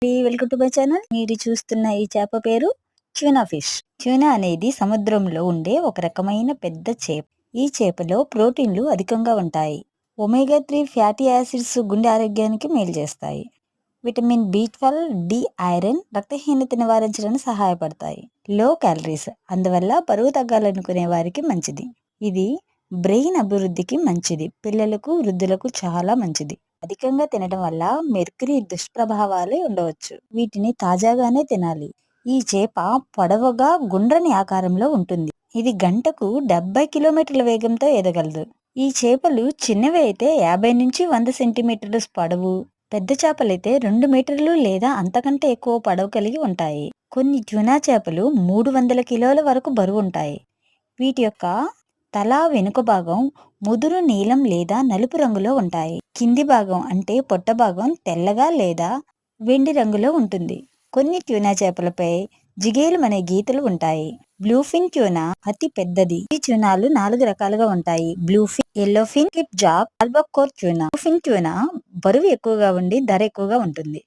Welcome to my channel. మీరు చూస్తున్న ఈ చేప పేరు ట్యూనా ఫిష్. ట్యూనా అనేది సముద్రంలో ఉండే ఒక రకమైన పెద్ద చేప. ఈ చేపలో ప్రోటీన్లు అధికంగా ఉంటాయి. ఒమేగా 3 ఫ్యాటీ యాసిడ్స్ గుండె ఆరోగ్యానికి మేలు చేస్తాయి. విటమిన్ B12, డి, ఐరన్ రక్తహీనత నివారించడానికి సహాయపడతాయి. లో క్యాలరీస్, అందువల్ల బరువు తగ్గాలనుకునే వారికి మంచిది. ఇది బ్రెయిన్ అభివృద్ధికి మంచిది. పిల్లలకు, వృద్ధులకు చాలా మంచిది. అధికంగా తినడం వల్ల మెర్క్యూరీ దుష్ప్రభావాలు ఉండవచ్చు. వీటిని తాజాగానే తినాలి. ఈ చేప పొడవుగా గుండ్రని ఆకారంలో ఉంటుంది. ఇది గంటకు 70 కిలోమీటర్ల వేగంతో ఎదగలదు. ఈ చేపలు చిన్నవి అయితే 50 నుంచి 100 సెంటీమీటర్లు పొడవు, పెద్ద చేపలైతే 2 మీటర్లు లేదా అంతకంటే ఎక్కువ పొడవు కలిగి ఉంటాయి. కొన్ని ట్యూనా చేపలు 300 కిలోల వరకు బరువు ఉంటాయి. వీటి యొక్క తల వెనుక భాగం ముదురు నీలం లేదా నలుపు రంగులో ఉంటాయి. కింది భాగం అంటే పొట్ట భాగం తెల్లగా లేదా వెండి రంగులో ఉంటుంది. కొన్ని ట్యూనా చేపలపై జిగేలు అనే గీతలు ఉంటాయి. బ్లూఫిన్ ట్యూనా అతి పెద్దది. ఈ ట్యూనాలు 4 రకాలుగా ఉంటాయి: bluefin, yellowfin, skipjack, albacore tuna. Bluefin tuna బరువు ఎక్కువగా ఉండి ధర ఎక్కువగా ఉంటుంది.